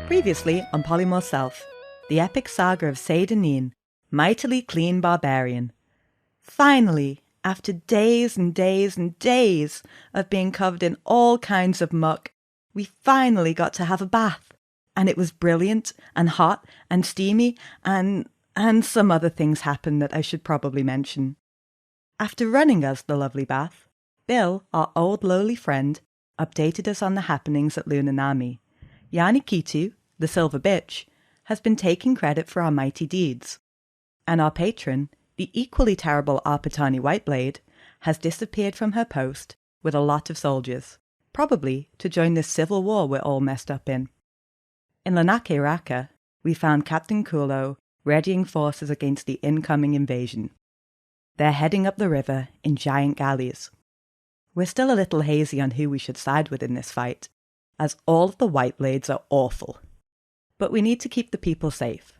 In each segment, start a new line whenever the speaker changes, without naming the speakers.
Previously on Polymorph Self, the epic saga of Seyda, mightily clean barbarian. Finally, after days and days and days of being covered in all kinds of muck, we finally got to have a bath. And it was brilliant and hot and steamy and some other things happened that I should probably mention. After running us the lovely bath, Bill, our old lowly friend, updated us on the happenings at Lunanami. Hjani, the silver bitch, has been taking credit for our mighty deeds. And our patron, the equally terrible Arpitani Whiteblade, has disappeared from her post with a lot of soldiers, probably to join this civil war we're all messed up in. In Lanake Raka, we found Captain Kulo readying forces against the incoming invasion. They're heading up the river in giant galleys. We're still a little hazy on who we should side with in this fight, as all of the Whiteblades are awful. But we need to keep the people safe,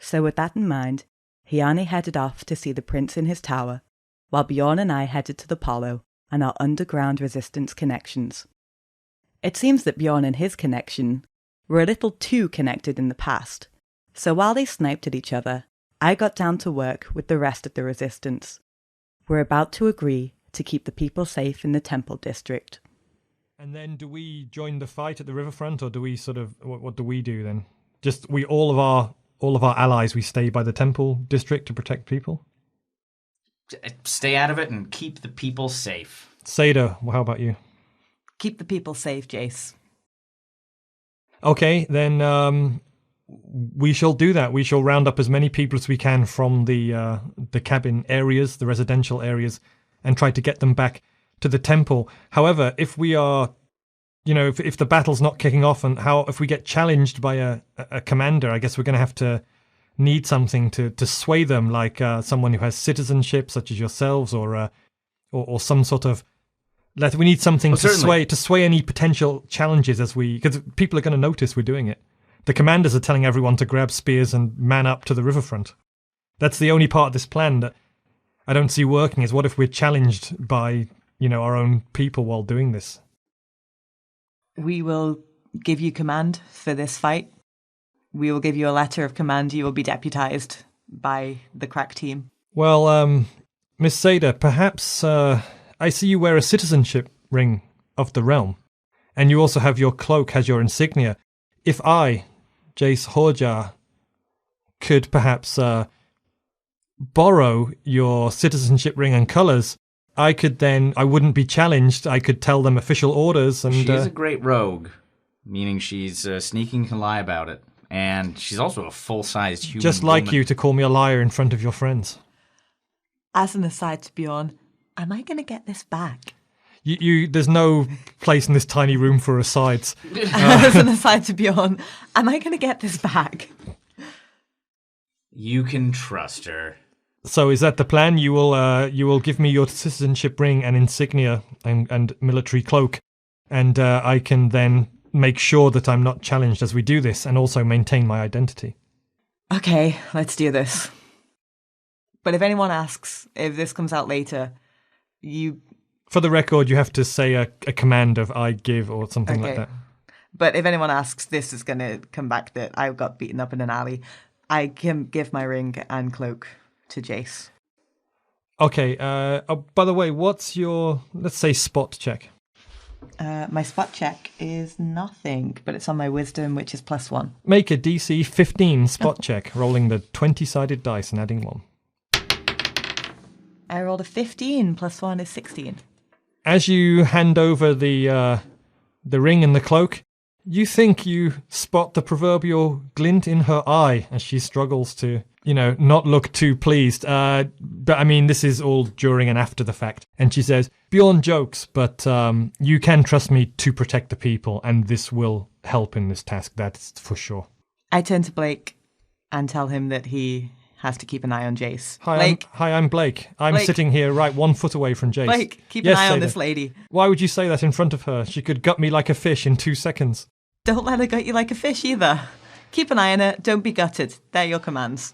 so with that in mind, Hjani headed off to see the prince in his tower, while Bjorn and I headed to the Polo and our underground resistance connections. It seems that Bjorn and his connection were a little too connected in the past, so while they sniped at each other, I got down to work with the rest of the resistance. We're about to agree to keep the people safe in the Temple District.
And then do we join the fight at the riverfront, or do we sort of, what do we do then? Just all of our allies, we stay by the Temple District to protect people?
Stay out of it and keep the people safe.
Seyda, how about you?
Keep the people safe, Jace.
Okay, then we shall do that. We shall round up as many people as we can from the cabin areas, the residential areas, and try to get them back to the temple. However, if we are, if the battle's not kicking off, and if we get challenged by a commander, I guess we're going to have to need something to sway them, like someone who has citizenship, such as yourselves, or some sort of. We need something to sway any potential challenges because people are going to notice we're doing it. The commanders are telling everyone to grab spears and man up to the riverfront. That's the only part of this plan that I don't see working. Is what if we're challenged by our own people while doing this?
We will give you command for this fight. We will give you a letter of command. You will be deputized by the crack team.
Well, Miss Seyda, perhaps I see you wear a citizenship ring of the realm, and you also have your cloak as your insignia. If I, Jace Horjar, could perhaps borrow your citizenship ring and colours, I wouldn't be challenged. I could tell them official orders. And
she's a great rogue, meaning she's sneaking to lie about it. And she's also a full-sized human
just like
woman.
you to call me a liar in front of your friends.
As an aside to Bjorn, am I going to get this back?
There's no place in this tiny room for asides.
As an aside to Bjorn, am I going to get this back?
You can trust her.
So is that the plan? You will give me your citizenship ring and insignia and military cloak, and I can then make sure that I'm not challenged as we do this, and also maintain my identity.
Okay, let's do this. But if anyone asks if this comes out later,
For the record, you have to say a command of I give or something like that.
But if anyone asks, this is going to come back that I got beaten up in an alley. I can give my ring and cloak to Jace.
Okay, by the way, what's your, let's say, spot check?
My spot check is nothing, but it's on my wisdom, which is +1.
Make a DC 15 spot check, rolling the 20-sided dice and adding 1.
I rolled a 15, +1 is 16.
As you hand over the ring and the cloak, you think you spot the proverbial glint in her eye as she struggles to, not look too pleased. But I mean, this is all during and after the fact. And she says, Bjorn jokes, but you can trust me to protect the people, and this will help in this task, that's for sure.
I turn to Blake and tell him that he has to keep an eye on Jace.
I'm Blake. I'm sitting here right 1 foot away from Jace.
Blake, keep an eye on this lady.
Why would you say that in front of her? She could gut me like a fish in 2 seconds.
Don't let her gut you like a fish either. Keep an eye on her. Don't be gutted. They're your commands.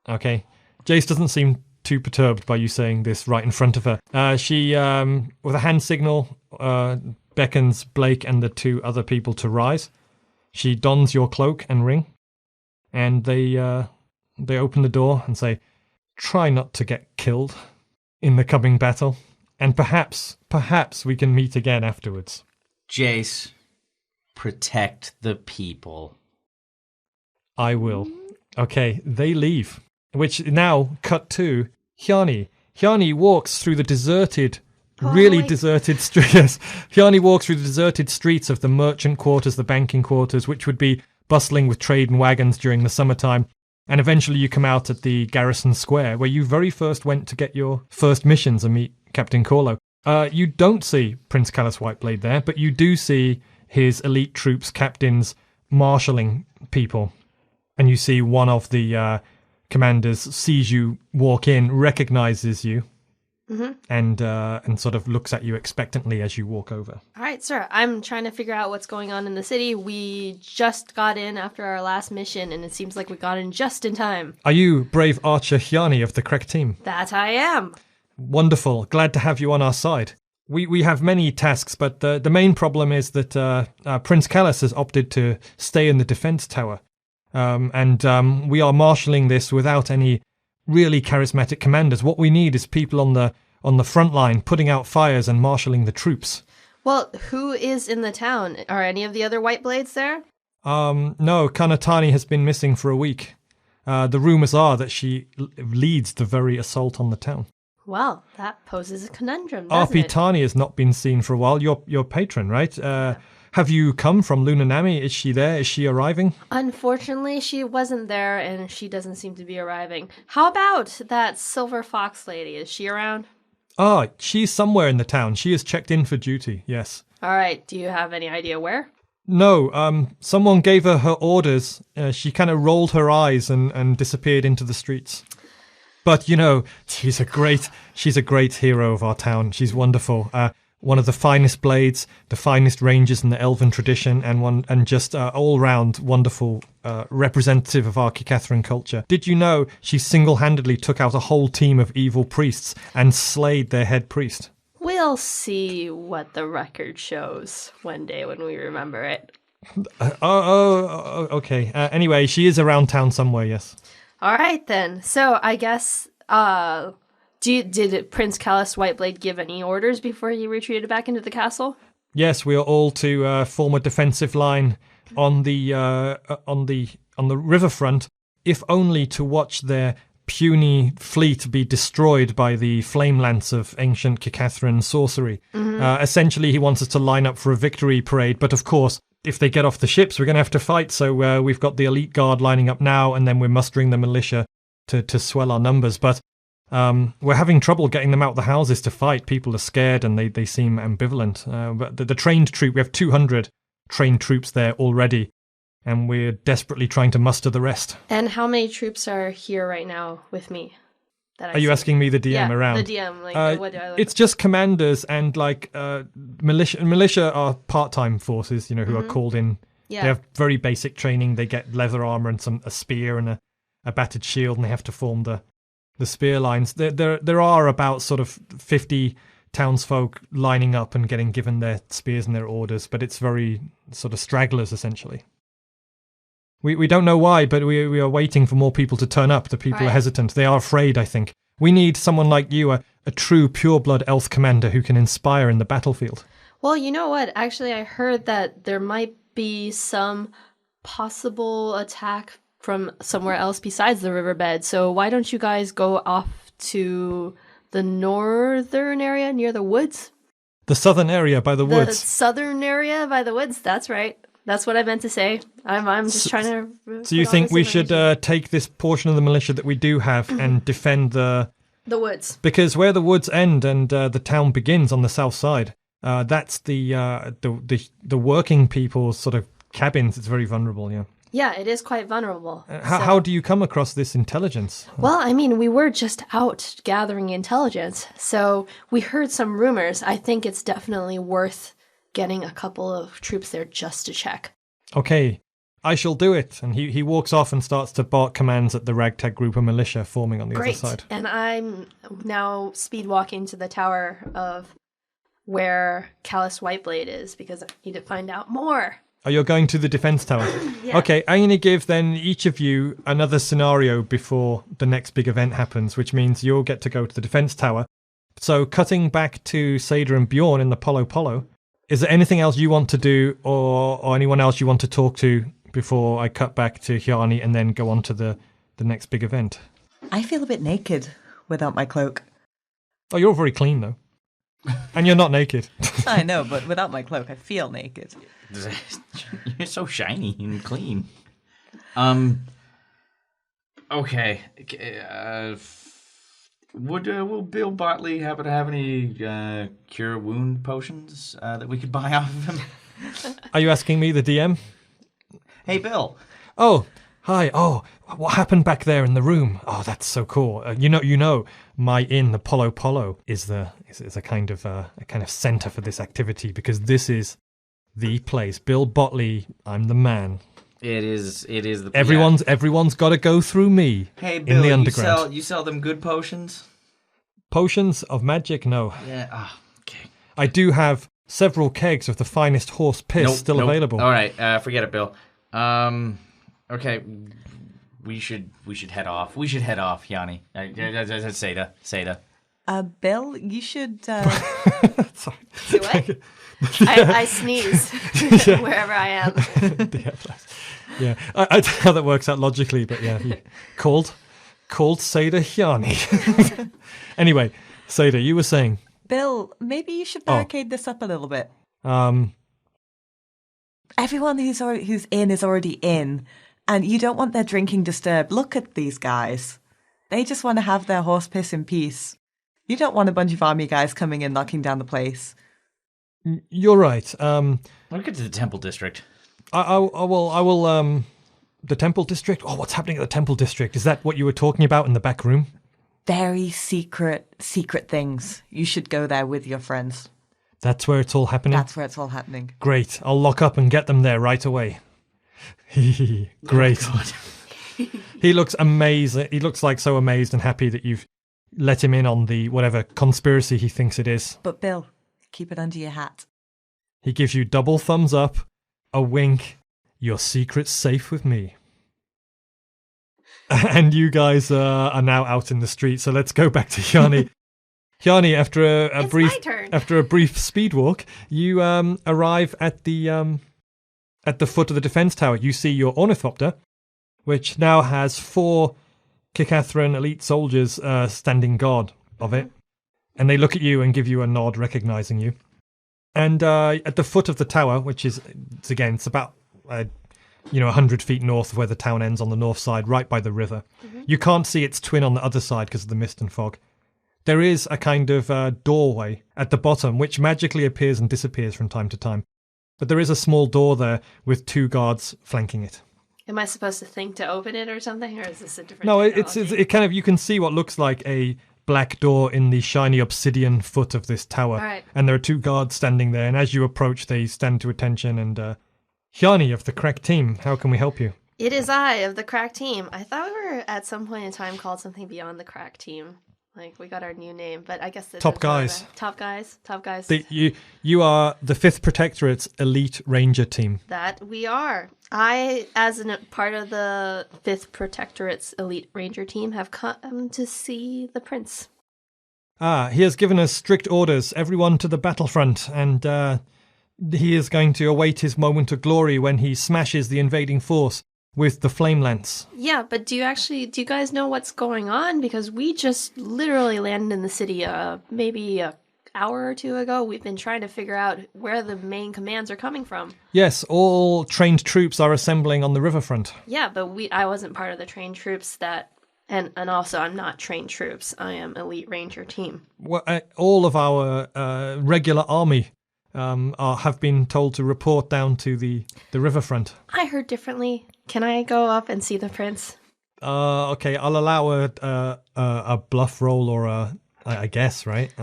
Okay. Jace doesn't seem too perturbed by you saying this right in front of her. She, with a hand signal, beckons Blake and the 2 other people to rise. She dons your cloak and ring, and they open the door and say, "Try not to get killed in the coming battle, and perhaps we can meet again afterwards."
Jace, protect the people.
I will. Okay, they leave. Which now cut to Hjani. Hjani walks through the deserted, deserted streets. Hjani walks through the deserted streets of the merchant quarters, the banking quarters, which would be bustling with trade and wagons during the summertime. And eventually you come out at the garrison square, where you very first went to get your first missions and meet Captain Corlo. You don't see Prince Callus Whiteblade there, but you do see his elite troops, captains, marshalling people. And you see one of the commanders sees you walk in, recognizes you, and sort of looks at you expectantly as you walk over.
All right, sir. I'm trying to figure out what's going on in the city. We just got in after our last mission, and it seems like we got in just in time.
Are you brave archer Hjani of the correct team?
That I am.
Wonderful. Glad to have you on our side. We have many tasks, but the main problem is that Prince Callus has opted to stay in the defense tower. And we are marshalling this without any really charismatic commanders. What we need is people on the front line, putting out fires and marshalling the troops.
Well, who is in the town? Are any of the other Whiteblades there?
No, Kanatani has been missing for a week. The rumors are that she leads the very assault on the town.
Well, that poses a conundrum, doesn't
RP
it?
Tani has not been seen for a while. Your patron, right? Have you come from Lunanami? Is she there? Is she arriving?
Unfortunately, she wasn't there, and she doesn't seem to be arriving. How about that Silver Fox lady? Is she around?
Ah, she's somewhere in the town. She is checked in for duty, yes.
All right, do you have any idea where?
No, someone gave her orders. She kind of rolled her eyes and disappeared into the streets. But, you know, she's a great hero of our town. She's wonderful. One of the finest blades, the finest rangers in the elven tradition, and just all-round wonderful representative of our Kikathran culture. Did you know she single-handedly took out a whole team of evil priests and slayed their head priest?
We'll see what the record shows one day when we remember it.
Okay. Anyway, she is around town somewhere, yes.
All right, then. So I guess, did Prince Callus Whiteblade give any orders before he retreated back into the castle?
Yes, we are all to form a defensive line on the riverfront, if only to watch their puny fleet be destroyed by the flame lance of ancient Kikathran sorcery. Essentially, he wants us to line up for a victory parade, but of course, if they get off the ships, we're going to have to fight. So we've got the elite guard lining up now, and then we're mustering the militia to swell our numbers. But we're having trouble getting them out the houses to fight. People are scared, and they seem ambivalent. But the trained troop, we have 200 trained troops there already, and we're desperately trying to muster the rest.
And how many troops are here right now with me?
Are you asking me, the DM, around?
The DM. What do I look
It's just commanders and militia. Militia are part-time forces, who are called in.
Yeah.
They have very basic training. They get leather armor and a spear and a battered shield, and they have to form the spear lines. There are about sort of 50 townsfolk lining up and getting given their spears and their orders, but it's very sort of stragglers essentially. We don't know why, but we are waiting for more people to turn up. The people are hesitant. They are afraid, I think. We need someone like you, a true pure-blood elf commander who can inspire in the battlefield.
Well, you know what? Actually, I heard that there might be some possible attack from somewhere else besides the riverbed. So why don't you guys go off to the northern area near the woods?
The southern area by the woods.
The southern area by the woods, that's right. That's what I meant to say. I'm just trying to...
So you think we should take this portion of the militia that we do have and defend the
woods? Because
where the woods end and the town begins on the south side, that's the working people's sort of cabins. It's very vulnerable, yeah.
Yeah, it is quite vulnerable.
How do you come across this intelligence?
Well, I mean, we were just out gathering intelligence, so we heard some rumors. I think it's definitely worth getting a couple of troops there just to check.
Okay, I shall do it. And he walks off and starts to bark commands at the ragtag group of militia forming on the other side.
And I'm now speed walking to the tower of where Callus Whiteblade is because I need to find out more.
Oh, you're going to the defense tower.
Yeah.
Okay, I'm going to give then each of you another scenario before the next big event happens, which means you'll get to go to the defense tower. So cutting back to Seyda and Bjorn in the Polo, is there anything else you want to do or anyone else you want to talk to before I cut back to Hjani and then go on to the next big event?
I feel a bit naked without my cloak.
Oh, you're very clean, though. And you're not naked.
I know, but without my cloak, I feel naked.
You're so shiny and clean. Okay. Will Bill Botley happen to have any cure wound potions that we could buy off of him?
Are you asking me, the DM?
Hey, Bill.
Oh, hi. Oh, what happened back there in the room? Oh, that's so cool. You know, my inn, the Polo, is a kind of center for this activity because this is the place. Bill Botley, I'm the man.
It is the
Everyone's got to go through me.
Hey, Bill,
in the underground.
You sell them good potions?
Potions of magic? No.
Yeah. Okay.
I do have several kegs of the finest horse piss still available.
All right, forget it, Bill. Okay, we should head off. We should head off, Hjani. Seyda.
Bill, you should...
Sorry.
Do what? I sneeze wherever I am.
Yeah, I don't know how that works out logically, but yeah. Called Seyda Hjani. Anyway, Seyda, you were saying...
Bill, maybe you should barricade this up a little bit. Everyone who's in is already in, and you don't want their drinking disturbed. Look at these guys. They just want to have their horse piss in peace. You don't want a bunch of army guys coming in, knocking down the place.
You're right.
We'll get to the Temple District.
I will. The Temple District. Oh, what's happening at the Temple District? Is that what you were talking about in the back room?
Very secret things. You should go there with your friends.
That's where it's all happening?
That's where it's all happening.
Great. I'll lock up and get them there right away. Great.
Oh,
He looks amazing. He looks like so amazed and happy that you've let him in on the whatever conspiracy he thinks it is.
But Bill, keep it under your hat.
He gives you double thumbs up, a wink. Your secret's safe with me. And you guys are now out in the street. So let's go back to Hjani. Hjani, after a brief speed walk, you arrive at the foot of the defense tower. You see your ornithopter, which now has 4 Kikathran elite soldiers standing guard of it, and they look at you and give you a nod, recognizing you. And at the foot of the tower, which is it's about 100 feet north of where the town ends on the north side, right by the river. Mm-hmm. You can't see its twin on the other side because of the mist and fog. There is a kind of doorway at the bottom, which magically appears and disappears from time to time. But there is a small door there with 2 guards flanking it.
Am I supposed to think to open it or something, or is this a different?
No,
technology?
it kind of, you can see what looks like a black door in the shiny obsidian foot of this tower.
All right.
And there are 2 guards standing there, and as you approach, they stand to attention. And Hjani of the Crack team, how can we help you?
It is I of the Crack team. I thought we were at some point in time called something beyond the Crack team. Like, we got our new name, but I guess...
Top guys.
Top guys.
You are the 5th Protectorate's elite ranger team.
That we are. I, as a part of the 5th Protectorate's elite ranger team, have come to see the prince.
He has given us strict orders, everyone to the battlefront, and he is going to await his moment of glory when he smashes the invading force with the flame lance.
Yeah, but do you guys know what's going on? Because we just literally landed in the city maybe an hour or 2 ago. We've been trying to figure out where the main commands are coming from.
Yes, all trained troops are assembling on the riverfront.
Yeah, but I wasn't part of the trained troops and also I'm not trained troops. I am elite ranger team.
Well, all of our regular army have been told to report down to the riverfront.
I heard differently. Can I go up and see the prince?
Okay, I'll allow a bluff roll or I guess, right?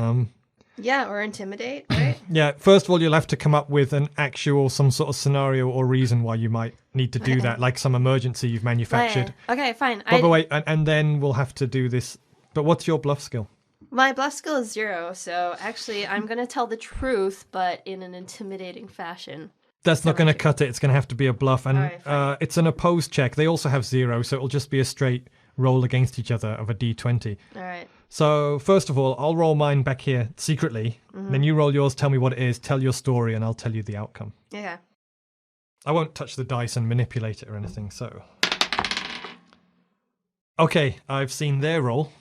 Yeah, or intimidate, right?
Yeah, first of all, you'll have to come up with some sort of scenario or reason why you might need to do that, like some emergency you've manufactured.
Okay, fine.
But wait, and then we'll have to do this. But what's your bluff skill?
My bluff skill is 0, so actually I'm going to tell the truth, but in an intimidating fashion.
That's not going to cut it. It's going to have to be a bluff. And
Alright, fine.
it's an opposed check. They also have 0, so it'll just be a straight roll against each other of a d20.
All right.
So, first of all, I'll roll mine back here secretly. Then you roll yours, tell me what it is, tell your story, and I'll tell you the outcome.
Okay.
I won't touch the dice and manipulate it or anything, so... Okay, I've seen their roll.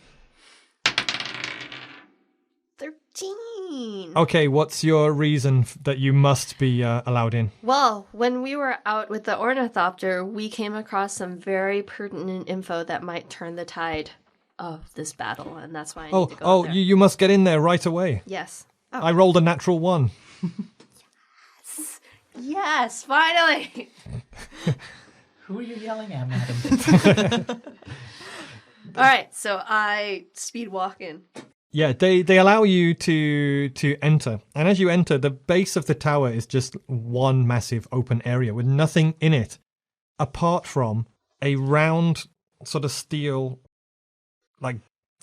13.
Okay, what's your reason that you must be allowed in?
Well, when we were out with the ornithopter, we came across some very pertinent info that might turn the tide of this battle, and that's why I need to go out there.
You must get in there right away.
Yes. Oh.
I rolled a natural 1.
Yes, finally!
Who are you yelling at, madam?
All right, so I speed walk in.
Yeah, they allow you to enter. And as you enter, the base of the tower is just one massive open area with nothing in it apart from a round sort of steel, like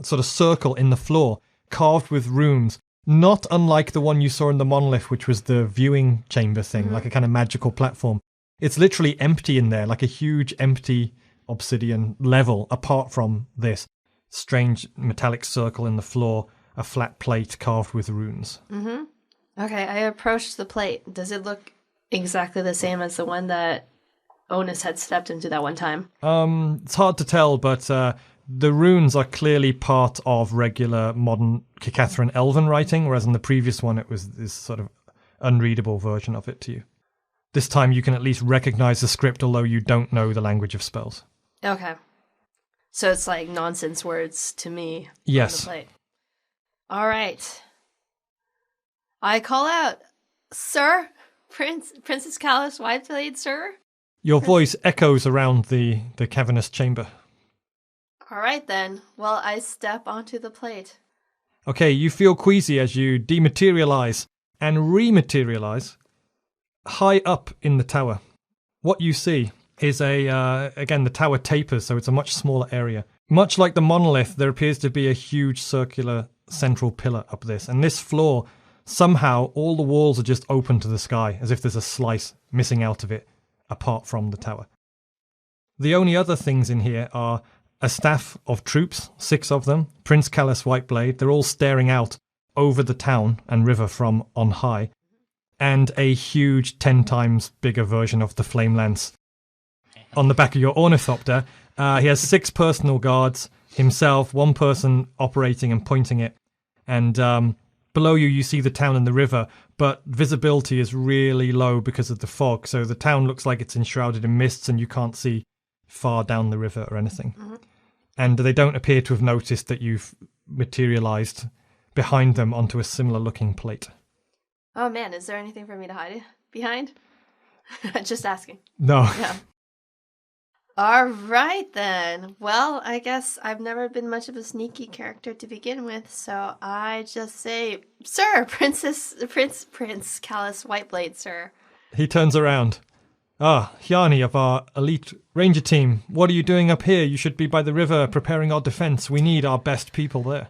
sort of circle in the floor carved with runes, not unlike the one you saw in the monolith, which was the viewing chamber thing, like a kind of magical platform. It's literally empty in there, like a huge empty obsidian level apart from this strange metallic circle in the floor, a flat plate carved with runes.
Okay, I approached the plate. Does it look exactly the same as the one that Onas had stepped into that one time?
It's hard to tell, but the runes are clearly part of regular modern Cacathran Elven writing, whereas in the previous one it was this sort of unreadable version of it to you. This time you can at least recognize the script, although you don't know the language of spells.
Okay. So it's like nonsense words to me.
Yes.
On the plate. All right. I call out, Sir, Princess Callus Whiteblade, sir.
Your voice echoes around the cavernous chamber.
All right then. Well, I step onto the plate.
Okay, you feel queasy as you dematerialize and rematerialize high up in the tower. What you see is again, the tower tapers, so it's a much smaller area. Much like the monolith, there appears to be a huge circular central pillar up this. And this floor, somehow, all the walls are just open to the sky, as if there's a slice missing out of it, apart from the tower. The only other things in here are a staff of troops, 6 of them, Prince Callus Whiteblade. They're all staring out over the town and river from on high, and a huge 10 times bigger version of the Flame Lance on the back of your ornithopter. He has 6 personal guards, himself, 1 person operating and pointing it, and below you see the town and the river, but visibility is really low because of the fog, so the town looks like it's enshrouded in mists and you can't see far down the river or anything. And they don't appear to have noticed that you've materialized behind them onto a similar looking plate.
Oh man, is there anything for me to hide behind? Just asking.
No.
Yeah. All right then. Well, I guess I've never been much of a sneaky character to begin with, so I just say, Sir, Prince Callus Whiteblade, sir.
He turns around. Ah, Hjani of our elite ranger team. What are you doing up here? You should be by the river preparing our defense. We need our best people there.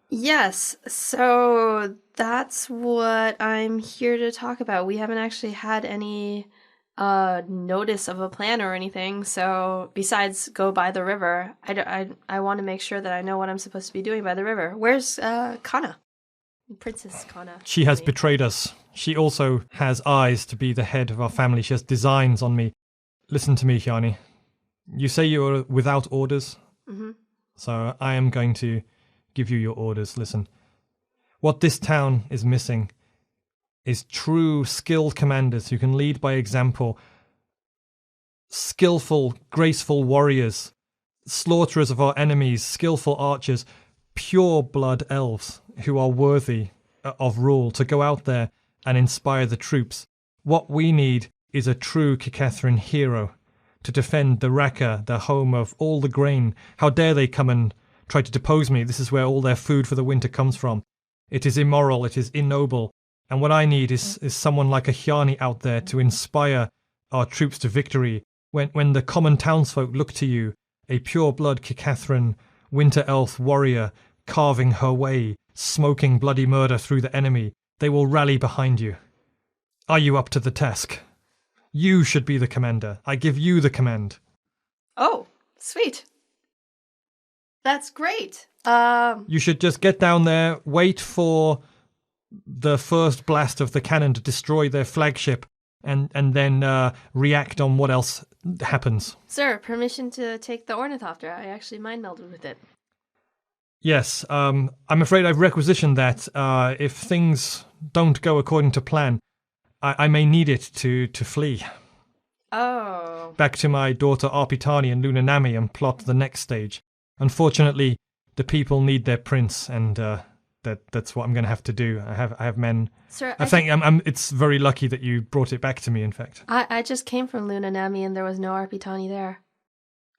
Yes, so that's what I'm here to talk about. We haven't actually had any notice of a plan or anything, so besides go by the river, I want to make sure that I know what I'm supposed to be doing by the river. Where's Hanna? Princess Hanna.
She has betrayed us. She also has eyes to be the head of our family. She has designs on me. Listen to me, Hjani. You say you are without orders? So I am going to give you your orders. Listen. What this town is missing is true skilled commanders who can lead by example, skillful, graceful warriors, slaughterers of our enemies, skillful archers, pure blood elves who are worthy of rule, to go out there and inspire the troops. What we need is a true Cacathran hero to defend the Raqqa, the home of all the grain. How dare they come and try to depose me? This is where all their food for the winter comes from. It is immoral, it is ignoble. And what I need is someone like a Hjani out there to inspire our troops to victory. When the common townsfolk look to you, a pure-blood Cacathran winter elf warrior carving her way, smoking bloody murder through the enemy, they will rally behind you. Are you up to the task? You should be the commander. I give you the command.
Oh, sweet. That's great.
You should just get down there, wait for the first blast of the cannon to destroy their flagship, and then react on what else happens.
Sir, permission to take the ornithopter. I actually mind melded with it.
Yes, I'm afraid I've requisitioned that. If things don't go according to plan, I may need it to flee.
Oh.
Back to my daughter Arpitani and Lunanami and plot the next stage. Unfortunately, the people need their prince, and that's what I'm going to have to do. I have men.
Sir,
I think it's very lucky that you brought it back to me. In fact,
I just came from Lunanami and there was no Arpitani there.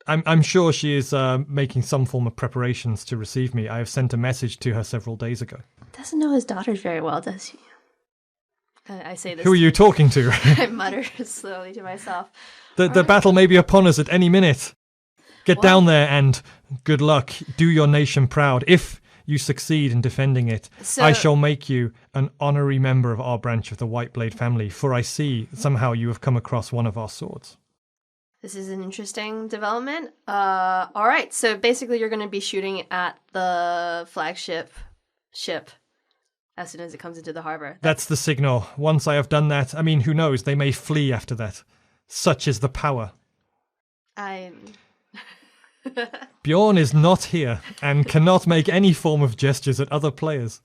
I'm sure she is making some form of preparations to receive me. I have sent a message to her several days ago.
Doesn't know his daughters very well, does he? I say this.
Who are you talking to?
I mutter slowly to myself.
The battle may be upon us at any minute. Get down there and good luck. Do your nation proud. If you succeed in defending it, I shall make you an honorary member of our branch of the Whiteblade family, for I see somehow you have come across one of our swords.
This is an interesting development. All right, so basically you're going to be shooting at the flagship ship as soon as it comes into the harbor.
That's the signal. Once I have done that, I mean, who knows, they may flee after that. Such is the power. Bjorn is not here and cannot make any form of gestures at other players.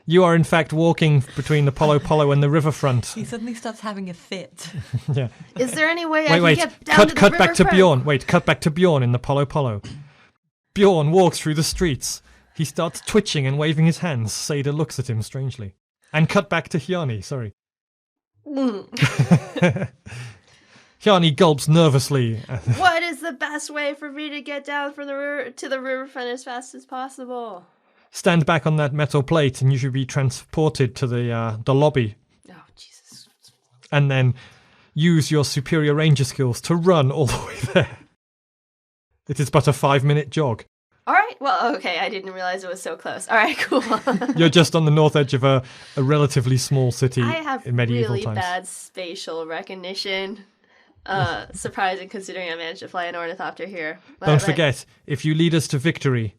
You are in fact walking between the Polo and the riverfront.
He suddenly starts having a fit.
Yeah.
Is there any way I can get down to the
cut back to
riverfront?
Bjorn. Wait, cut back to Bjorn in the Polo. Bjorn walks through the streets. He starts twitching and waving his hands. Seyda looks at him strangely. And cut back to Hjani, sorry. Hjani gulps nervously.
What is the best way for me to get down from the river to the riverfront as fast as possible?
Stand back on that metal plate and you should be transported to the lobby.
Oh, Jesus.
And then use your superior ranger skills to run all the way there. It is but a 5-minute jog.
All right. Well, okay. I didn't realize it was so close. All right, cool.
You're just on the north edge of a relatively small city
I have
in medieval
really
times.
bad spatial recognition. Surprising considering I managed to fly an ornithopter here.
Don't forget, if you lead us to victory,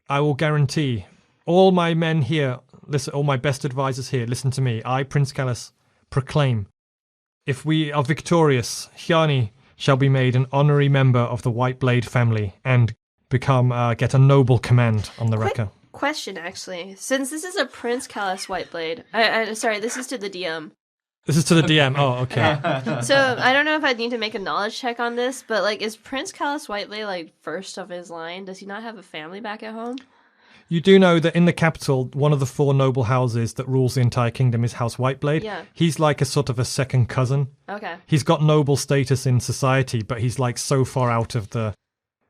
I will guarantee all my men here, listen, all my best advisors here, listen to me. I, Prince Callus, proclaim, if we are victorious, Hjani shall be made an honorary member of the Whiteblade family and get a noble command on the Wrecker.
Question, actually. Since this is a Prince Callus Whiteblade, sorry, this is to the DM.
This is to the DM. Oh, okay.
So I don't know if I need to make a knowledge check on this, but like, is Prince Callus Whiteblade like first of his line? Does he not have a family back at home?
You do know that in the capital, one of the 4 noble houses that rules the entire kingdom is House Whiteblade.
Yeah.
He's like a sort of a second cousin.
Okay.
He's got noble status in society, but he's like so far out of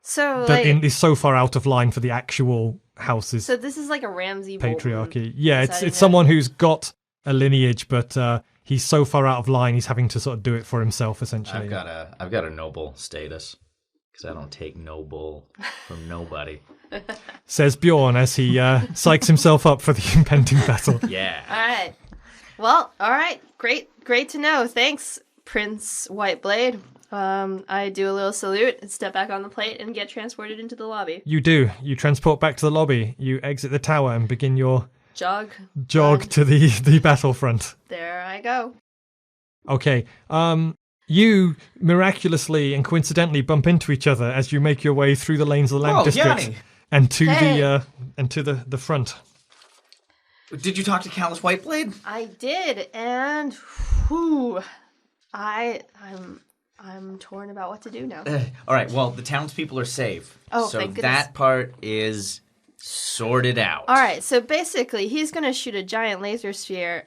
he's so far out of line for the actual houses.
So this is like a Ramsay
patriarchy.
Bolton
Yeah, it's someone who's got a lineage, but he's so far out of line. He's having to sort of do it for himself, essentially.
I've got a noble status because I don't take noble from nobody.
Says Bjorn as he psychs himself up for the impending battle.
Yeah.
All right. Well, all right. Great to know. Thanks, Prince Whiteblade. I do a little salute and step back on the plate and get transported into the lobby.
You do. You transport back to the lobby. You exit the tower and begin your
jog
to the battlefront.
There I go.
Okay. You miraculously and coincidentally bump into each other as you make your way through the lanes of the Land District
Hjani.
and to the front.
Did you talk to Callus Whiteblade?
I did, and I'm torn about what to do now.
All right. Well, the townspeople are safe.
Oh,
so
thank goodness.
that part is sorted out.
All right, so basically, he's gonna shoot a giant laser fire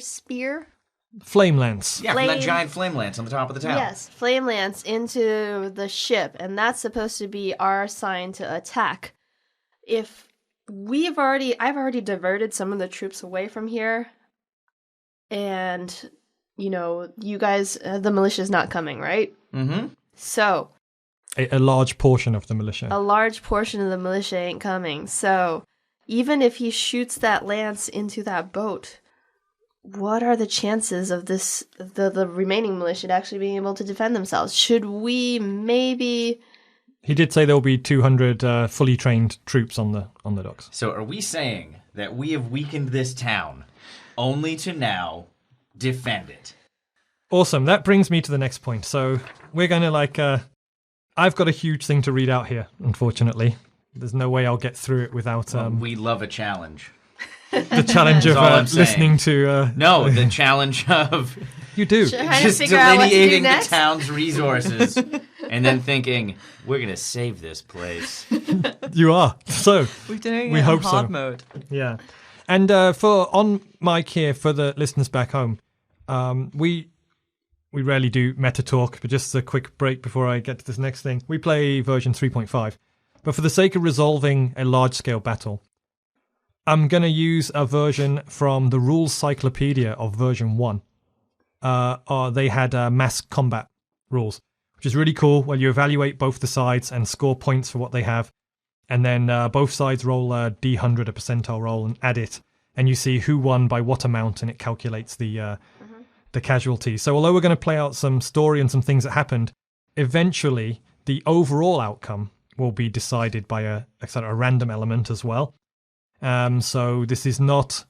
spear.
Flame lance.
Yeah, from that giant flame lance on the top of the tower.
Yes, flame lance into the ship, and that's supposed to be our sign to attack. If I've already diverted some of the troops away from here, and you guys, the militia's not coming, right?
Mm-hmm.
So
A large portion of the militia.
a large portion of the militia ain't coming. So even if he shoots that lance into that boat, what are the chances of the remaining militia actually being able to defend themselves? Should we maybe...
He did say there will be 200 fully trained troops on the docks.
So are we saying that we have weakened this town only to now defend it?
Awesome. That brings me to the next point. So we're going to I've got a huge thing to read out here, unfortunately. There's no way I'll get through it without...
we love a challenge.
The challenge of listening to...
No, the challenge of...
You do.
Just delineating the town's resources and then thinking, we're going to save this place.
You are. So,
We're doing
we
it
hope
in hard
so.
mode.
Yeah. And for on mic here, for the listeners back home, we rarely do meta talk, but just a quick break before I get to this next thing. We play version 3.5. But for the sake of resolving a large-scale battle, I'm going to use a version from the Rules Cyclopedia of version 1. They had mass combat rules, which is really cool, where you evaluate both the sides and score points for what they have. And then both sides roll a D100, a percentile roll, and add it. And you see who won by what amount, and it calculates the casualties. So although we're going to play out some story and some things that happened, eventually the overall outcome will be decided by a sort of a random element as well. So this is not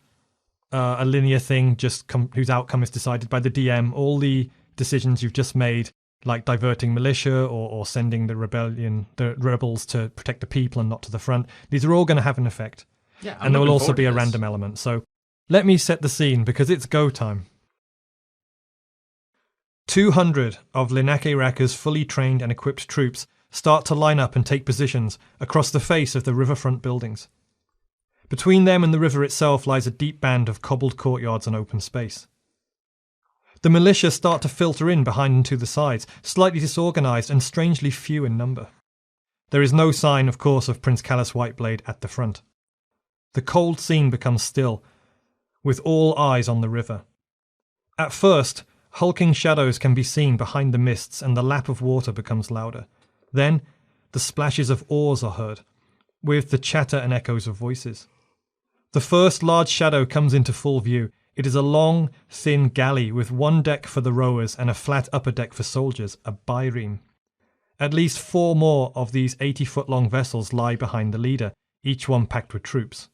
a linear thing, just whose outcome is decided by the DM. All the decisions you've just made, like diverting militia or sending the rebels to protect the people and not to the front, these are all going to have an effect.
Yeah,
and there will also be a random element. So let me set the scene, because it's go time. 200 of Linake Raka's fully trained and equipped troops start to line up and take positions across the face of the riverfront buildings. Between them and the river itself lies a deep band of cobbled courtyards and open space. The militia start to filter in behind and to the sides, slightly disorganised and strangely few in number. There is no sign, of course, of Prince Callus Whiteblade at the front. The cold scene becomes still, with all eyes on the river. At first, hulking shadows can be seen behind the mists and the lap of water becomes louder. Then, the splashes of oars are heard, with the chatter and echoes of voices. The first large shadow comes into full view. It is a long, thin galley with one deck for the rowers and a flat upper deck for soldiers, a byreme. At least 4 more of these 80-foot-long vessels lie behind the leader, each one packed with troops.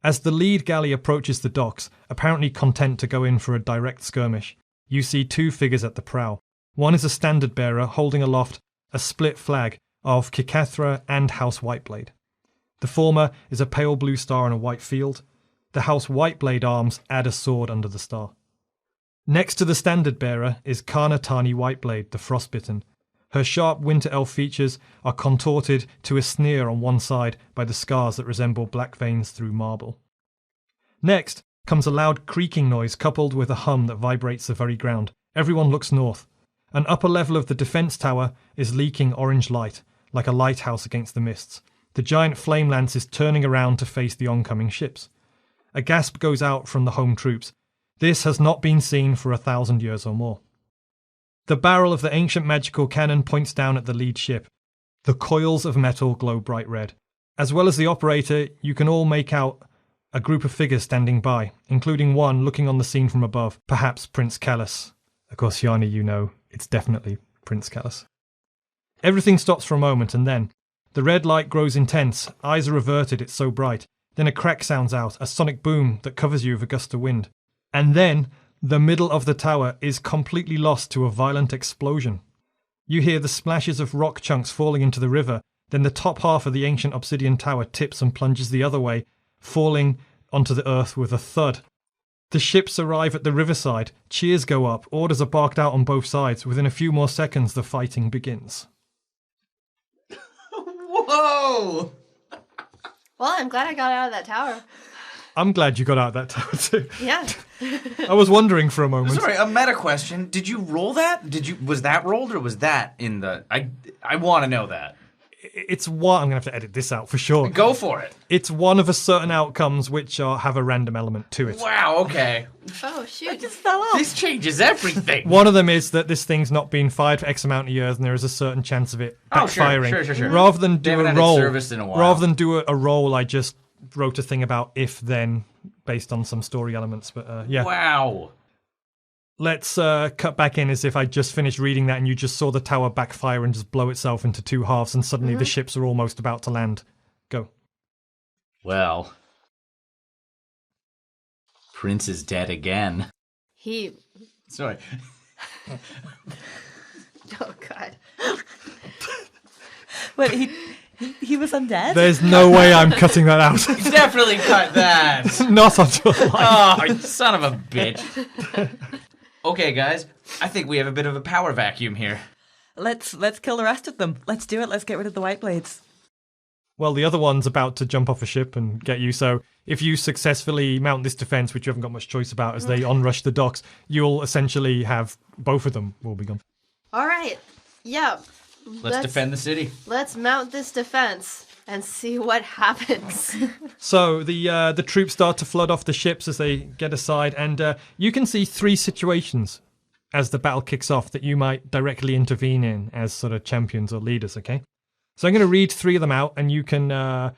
As the lead galley approaches the docks, apparently content to go in for a direct skirmish, you see 2 figures at the prow. One is a standard bearer holding aloft a split flag of Kikathra and House Whiteblade. The former is a pale blue star on a white field. The House Whiteblade arms add a sword under the star. Next to the standard bearer is Karna Tani Whiteblade, the Frostbitten. Her sharp winter elf features are contorted to a sneer on one side by the scars that resemble black veins through marble. Next comes a loud creaking noise coupled with a hum that vibrates the very ground. Everyone looks north. An upper level of the defence tower is leaking orange light, like a lighthouse against the mists. The giant flame lance is turning around to face the oncoming ships. A gasp goes out from the home troops. This has not been seen for 1,000 years or more. The barrel of the ancient magical cannon points down at the lead ship. The coils of metal glow bright red. As well as the operator, you can all make out a group of figures standing by, including one looking on the scene from above, perhaps Prince Callus. Of course, Hjani, you know, it's definitely Prince Callus. Everything stops for a moment, and then the red light grows intense, eyes are averted, it's so bright. Then a crack sounds out, a sonic boom that covers you with a gust of wind. And then the middle of the tower is completely lost to a violent explosion. You hear the splashes of rock chunks falling into the river, then the top half of the ancient obsidian tower tips and plunges the other way, falling onto the earth with a thud. The ships arrive at the riverside, cheers go up, orders are barked out on both sides. Within a few more seconds, the fighting begins.
Whoa!
Well, I'm glad I got out of that tower.
I'm glad you got out of that tower too.
Yeah.
I was wondering for a moment.
Sorry, a meta question. Did you roll that? Was that rolled or was that in the... I want to know that.
It's one... I'm going to have to edit this out for sure.
Go for it.
It's one of a certain outcomes which have a random element to it.
Wow, okay.
Oh, shoot.
Just fell off.
This changes everything.
One of them is that this thing's not been fired for X amount of years and there is a certain chance of it backfiring.
Sure.
Rather than do a roll,
serviced in a while.
rather than do a roll, I just wrote a thing about if then based on some story elements. But yeah.
Wow.
Let's cut back in as if I just finished reading that and you just saw the tower backfire and just blow itself into two halves and suddenly the ships are almost about to land. Go.
Well, Prince is dead again. Sorry.
Oh, God.
Wait, he was undead?
There's no way I'm cutting that out.
Definitely cut that.
Not on your life.
Oh, you son of a bitch. Okay, guys. I think we have a bit of a power vacuum here.
Let's kill the rest of them. Let's do it. Let's get rid of the White Blades.
Well, the other one's about to jump off a ship and get you, so if you successfully mount this defense, which you haven't got much choice about as they onrush the docks, you'll essentially have both of them will be gone.
All right. Yeah.
Let's defend the city.
Let's mount this defense and see what happens.
So the troops start to flood off the ships as they get aside, and you can see three situations as the battle kicks off that you might directly intervene in as sort of champions or leaders, okay? So I'm going to read three of them out, and you can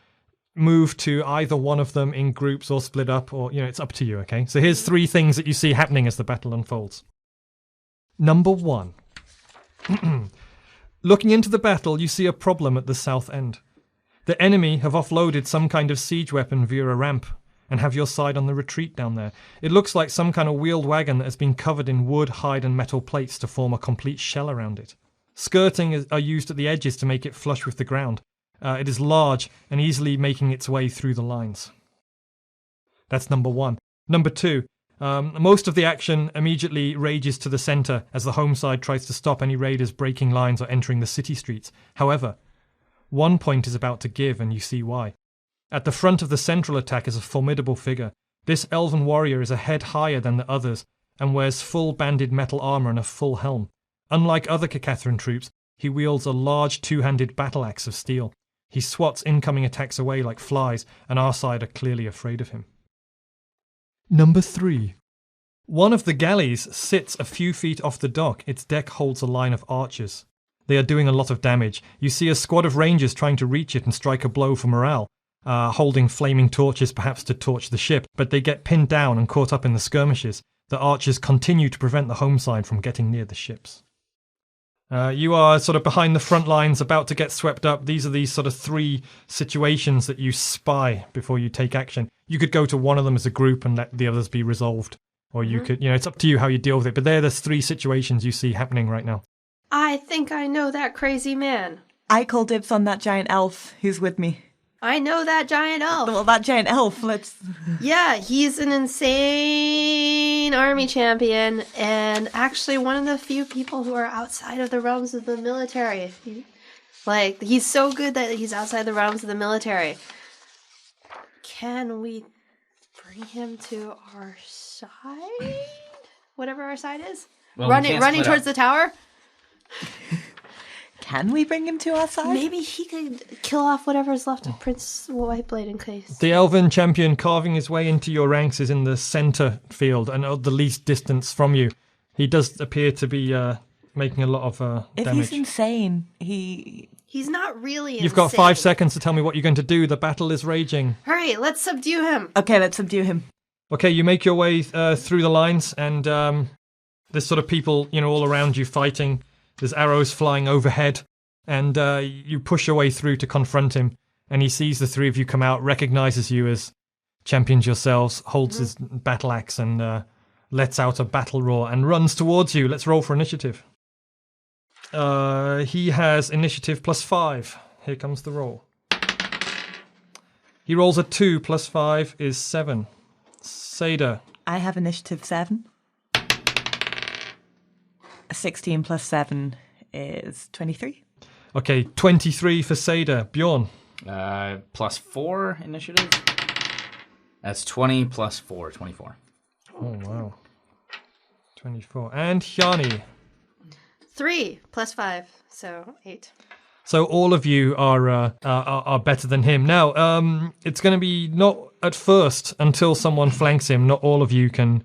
move to either one of them in groups or split up, or, it's up to you, okay? So here's three things that you see happening as the battle unfolds. Number 1. Looking into the battle, you see a problem at the south end. The enemy have offloaded some kind of siege weapon via a ramp and have your side on the retreat down there. It looks like some kind of wheeled wagon that has been covered in wood, hide and metal plates to form a complete shell around it. Skirting are used at the edges to make it flush with the ground. It is large and easily making its way through the lines. That's number 1. Number 2. Most of the action immediately rages to the centre as the home side tries to stop any raiders breaking lines or entering the city streets. However, one point is about to give, and you see why. At the front of the central attack is a formidable figure. This elven warrior is a head higher than the others and wears full banded metal armour and a full helm. Unlike other Cacathran troops, he wields a large two-handed battle axe of steel. He swats incoming attacks away like flies, and our side are clearly afraid of him. Number 3. One of the galleys sits a few feet off the dock. Its deck holds a line of archers. They are doing a lot of damage. You see a squad of rangers trying to reach it and strike a blow for morale, holding flaming torches perhaps to torch the ship, but they get pinned down and caught up in the skirmishes. The archers continue to prevent the home side from getting near the ships. You are sort of behind the front lines, about to get swept up. These are these sort of three situations that you spy before you take action. You could go to one of them as a group and let the others be resolved. Or you could, it's up to you how you deal with it. But they're the three situations you see happening right now.
I think I know that crazy man.
I call dibs on that giant elf who's with me.
I know that giant elf.
Well, that giant elf,
Yeah, he's an insane army champion, and actually one of the few people who are outside of the realms of the military. He's so good that he's outside the realms of the military. Can we bring him to our side? Whatever our side is?
Well,
running towards the tower?
Can we bring him to our side?
Maybe he could kill off whatever's left of Prince Whiteblade in case.
The elven champion carving his way into your ranks is in the centre field and at the least distance from you. He does appear to be making a lot of
if
damage.
He's insane, he's
not really insane.
You've got 5 seconds to tell me what you're going to do. The battle is raging.
Hurry, let's subdue him.
Okay, let's subdue him.
Okay, you make your way through the lines, and there's sort of people, all around you fighting. There's arrows flying overhead, and you push your way through to confront him, and he sees the three of you come out, recognizes you as champions yourselves, holds his battle axe, and lets out a battle roar and runs towards you. Let's roll for initiative. He has initiative +5. Here comes the roll. He rolls a 2 + 5 is 7. Seyda.
I have initiative 7. 16 + 7 is 23.
Okay, 23 for Seyda. Bjorn.
+4 initiative. That's 20 + 4, 24.
Oh, wow. 24. And Hjani.
3 + 5, so 8.
So all of you are better than him. Now, it's going to be not at first until someone flanks him. Not all of you can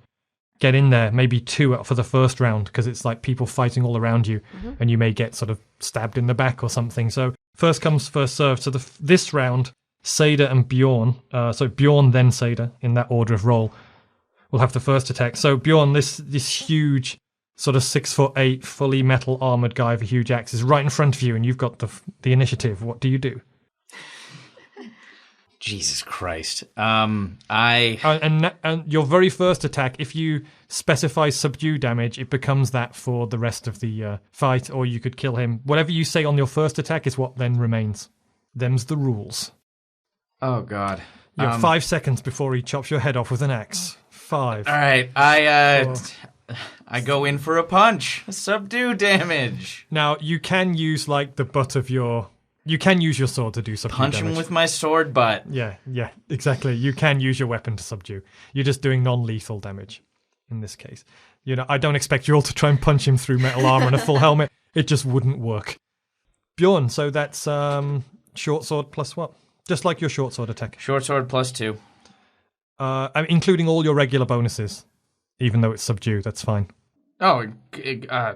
get in there. Maybe 2 for the first round, because it's like people fighting all around you, and you may get sort of stabbed in the back or something. So first comes, first served. So this round, Seyda and Bjorn. So Bjorn, then Seyda, in that order of roll, will have the first attack. So Bjorn, this huge, sort of 6'8", fully metal armored guy with a huge axe is right in front of you, and you've got the initiative. What do you do?
Jesus Christ.
And your very first attack, if you specify subdue damage, it becomes that for the rest of the fight, or you could kill him. Whatever you say on your first attack is what then remains. Them's the rules.
Oh, God.
You have 5 seconds before he chops your head off with an axe. 5.
All right, I go in for a punch. Subdue damage.
Now, you can use, like, the butt of your... You can use your sword to do subdue
Punch
damage.
him with my sword butt.
Yeah, exactly. You can use your weapon to subdue. You're just doing non-lethal damage in this case. You know, I don't expect you all to try and punch him through metal armor and a full helmet. It just wouldn't work. Bjorn, so that's short sword plus what? Just like your short sword attack.
Short sword plus 2.
Including all your regular bonuses. Even though it's subdue, that's fine.
Oh, all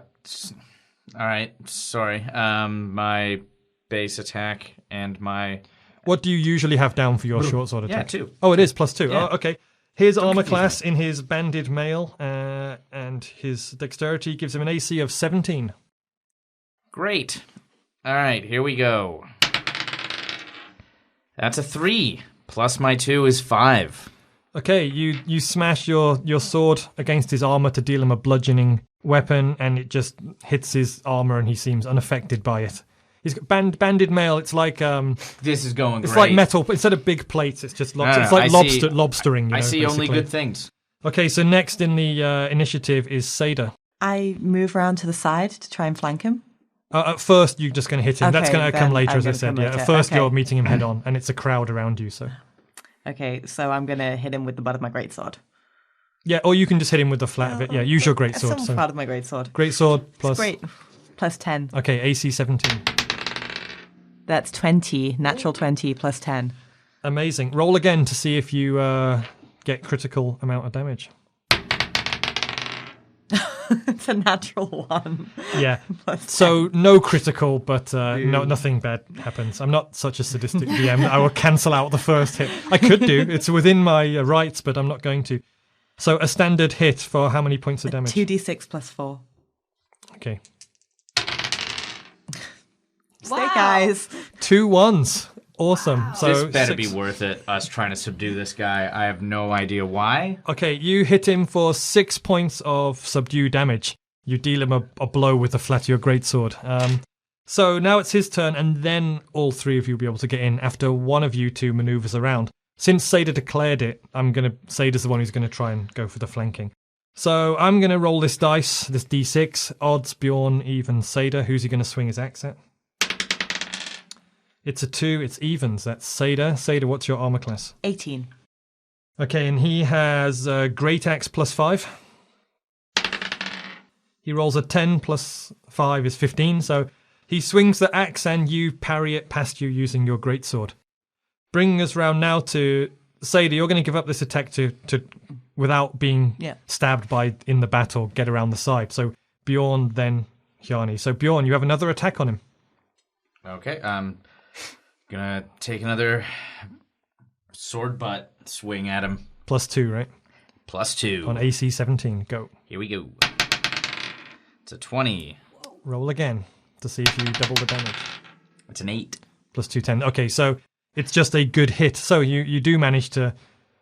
right. Sorry. My base attack and my...
What do you usually have down for your short sword attack?
Yeah, 2.
Oh, it is plus 2.
Yeah.
Oh, okay. His armor class in his banded mail and his dexterity gives him an AC of 17.
Great. All right, here we go. That's a 3. Plus my 2 is 5.
Okay, you smash your sword against his armor to deal him a bludgeoning weapon, and it just hits his armor, and he seems unaffected by it. He's got banded mail. It's like
this is going.
It's
great.
like metal instead of big plates. It's just
No,
it's like lobstering. You know,
I see
basically.
only good things.
Okay, so next in the initiative is Seyda.
I move around to the side to try and flank him.
At first, you're just going to hit him.
Okay,
That's going to come later,
I'm
as I
gonna
said.
come
Yeah,
later.
at first
Okay.
you're meeting him head on, and it's a crowd around you. So
Okay, so I'm going to hit him with the butt of my greatsword.
yeah, or you can just hit him with the flat of it. Yeah, use your great sword.
I'm
So
proud of my greatsword.
great sword plus
Great. Plus 10.
Okay, AC 17.
That's 20. Natural 20 plus 10.
Amazing. Roll again to see if you get critical amount of damage.
It's a natural 1.
Yeah.
Plus
So no critical, but no, nothing bad happens. I'm not such a sadistic DM. I will cancel out the first hit. I could do. It's within my rights, but I'm not going to. So a standard hit for how many points of damage?
2d6 plus 4.
Okay.
Stay, guys.
2 1s. Awesome. So
This better
6.
be worth it, us trying to subdue this guy. I have no idea why.
Okay, you hit him for 6 points of subdue damage. You deal him a blow with the flat of your greatsword. So now it's his turn, and then all 3 of you will be able to get in after one of you 2 maneuvers around. Since Seyda declared it, Seyda's the one who's going to try and go for the flanking. So I'm going to roll this dice, this d6. Odds, Bjorn, even, Seyda. Who's he going to swing his axe at? It's a 2, it's evens. That's Seyda. Seyda, what's your armor class?
18.
Okay, and he has Great Axe plus 5. He rolls a 10 plus 5 is 15, so he swings the axe and you parry it past you using your greatsword. Bringing us round now to Seyda. You're going to give up this attack to without being stabbed in the battle, get around the side. So Bjorn, then Hjani. So Bjorn, you have another attack on him.
Okay, gonna take another sword butt swing at him.
Plus 2, right?
Plus 2.
On AC 17. Go.
Here we go. It's a 20.
Roll again to see if you double the damage.
It's an 8.
Plus 2, 10. Okay, so it's just a good hit. So you do manage to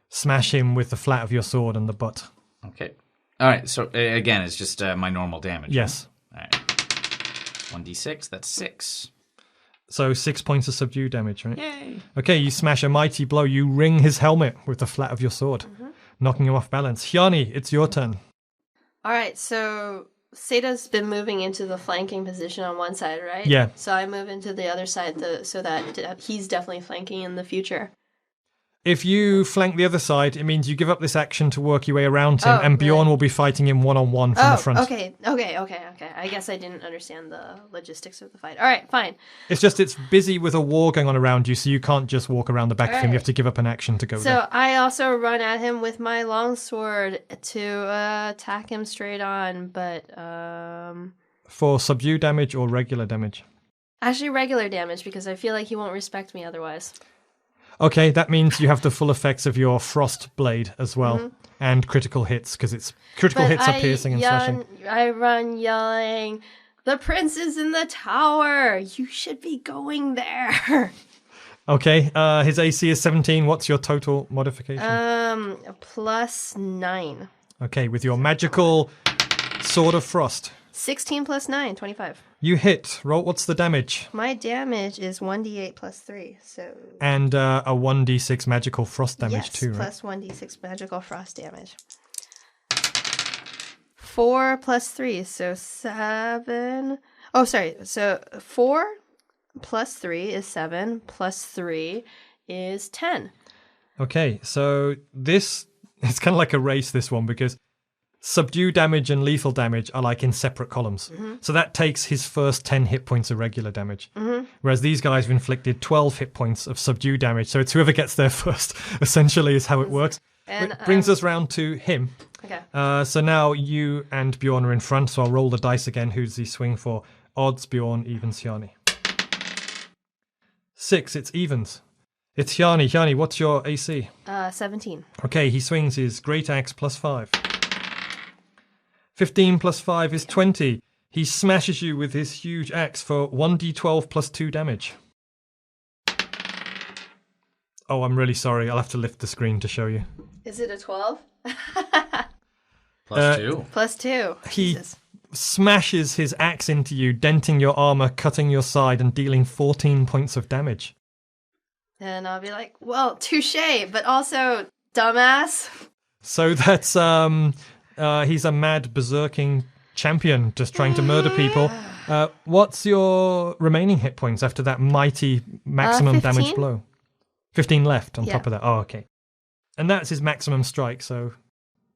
smash him with the flat of your sword and the butt.
Okay. All right, so again, it's just my normal damage.
Yes.
All right. 1d6, that's 6.
So 6 points of subdue damage, right?
Yay.
Okay, you smash a mighty blow. You ring his helmet with the flat of your sword, knocking him off balance. Hjani, it's your turn.
All right, so Seyda's been moving into the flanking position on one side, right?
Yeah.
So I move into the other side so that he's definitely flanking in the future.
If you flank the other side, it means you give up this action to work your way around him,
Oh,
and Bjorn
right.
will be fighting him one-on-one from the front.
Okay. I guess I didn't understand the logistics of the fight. All right, fine.
It's busy with a war going on around you, so you can't just walk around the back of him. You
Right.
have to give up an action to go
So
there.
I also run at him with my longsword to attack him straight on, but
For subdue damage or regular damage?
actually regular damage because I feel like he won't respect me otherwise.
Okay, that means you have the full effects of your frost blade as well, and critical hits, because it's critical hits are piercing and slashing.
I run yelling, "The prince is in the tower! You should be going there!"
Okay, his AC is 17. What's your total modification?
+9.
Okay, with your magical Sword of Frost.
16 + 9, 25.
You hit. Roll. What's the damage?
My damage is 1d8 + 3, so...
And a 1d6 magical frost damage too, right?
Plus 1d6 magical frost damage. 4 + 3, so 7... Oh, sorry. So 4 + 3 is 7, + 3 is 10.
Okay, so this... It's kind of like a race, this one, because subdue damage and lethal damage are like in separate columns. So that takes his first 10 hit points of regular damage. Whereas these guys have inflicted 12 hit points of subdue damage. So it's whoever gets there first, essentially, is how it works.
And,
It brings us round to him.
Okay.
So now you and Bjorn are in front, so I'll roll the dice again. Who does he swing for? Odds, Bjorn, evens, Hjani. 6, it's evens. It's Hjani. Hjani, what's your AC?
17.
Okay, he swings his great axe +5. 15 + 5 is 20. He smashes you with his huge axe for 1d12 + 2 damage. Oh, I'm really sorry. I'll have to lift the screen to show you.
Is it a 12?
+2.
+2.
He
Jesus.
smashes his axe into you, denting your armor, cutting your side, and dealing 14 points of damage.
And I'll be like, well, touche, but also dumbass.
So that's he's a mad berserking champion, just trying to murder people. What's your remaining hit points after that mighty maximum
15?
damage blow? 15 left on
Yeah.
top of that. Oh, okay. And that's his maximum strike, so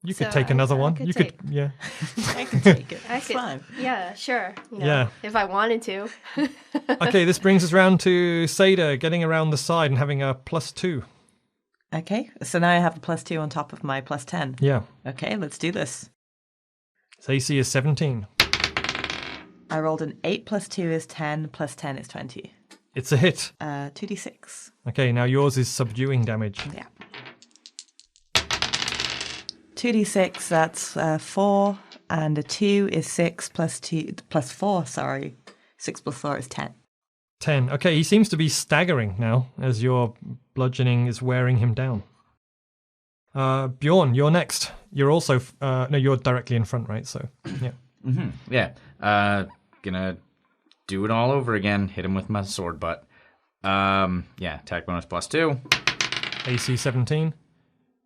you could
So
take another one.
could
You
take-
could, yeah.
I can take it.
I
It's
could,
fine.
yeah, sure. You know,
Yeah.
if I wanted to.
Okay, this brings us round to Seyda getting around the side and having a +2.
Okay, so now I have a +2 on top of my +10.
Yeah.
Okay, let's do this.
His AC is 17.
I rolled an 8 + 2 is 10, + 10 is 20.
It's a hit.
2d6.
Okay, now yours is subduing damage.
Yeah. 2d6, that's 4, and a 2 is 6 + 4, sorry. 6 + 4 is 10.
10. Okay, he seems to be staggering now as your bludgeoning is wearing him down. Bjorn, you're next. You're also... no, you're directly in front, right? So, yeah.
Yeah. Gonna do it all over again. Hit him with my sword butt. Yeah, attack bonus +2.
AC 17.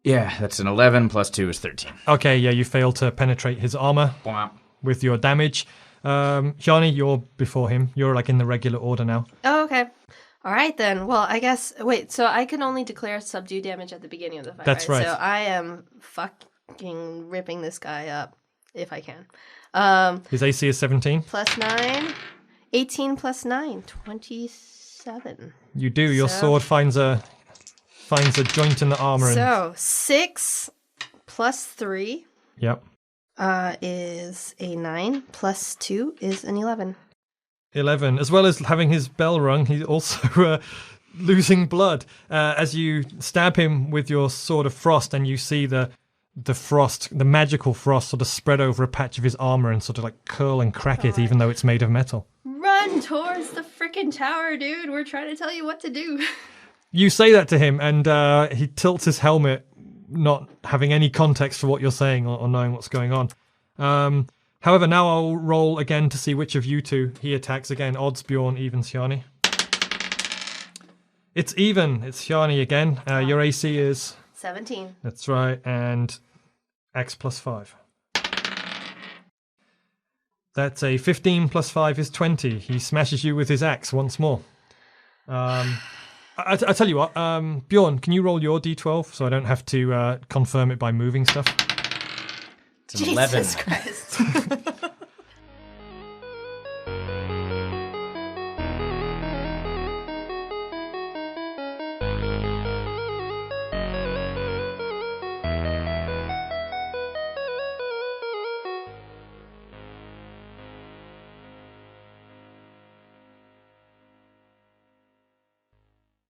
Yeah, that's an 11 + 2 is 13.
Okay, yeah, you failed to penetrate his armor
Bwomp.
with your damage. Hjani, you're before him. You're like in the regular order now.
Oh, okay. All right, then. Well, I guess... Wait, so I can only declare subdue damage at the beginning of the fight,
That's right.
So I am fucking ripping this guy up, if I can.
His AC is 17.
+9. 18 + 9. 27.
You do. Your
So-
sword finds a joint in the armor.
So 6 + 3
Yep.
is a 9. + 2 is an 11.
11. As well as having his bell rung, he's also losing blood. As you stab him with your sword of frost, and you see the frost, the magical frost, sort of spread over a patch of his armor and sort of like curl and crack it, even though it's made of metal.
Run towards the freaking tower, dude. We're trying to tell you what to do.
You say that to him, and he tilts his helmet, not having any context for what you're saying or knowing what's going on. However, now I'll roll again to see which of you two he attacks again. Odds, Bjorn, evens, Hjani. It's even. It's Hjani again. Your AC is...
17.
That's right, and X +5. That's a 15 + 5 is 20. He smashes you with his axe once more. I tell you what, Bjorn, can you roll your d12 so I don't have to confirm it by moving stuff?
It's an 11.
Jesus Christ.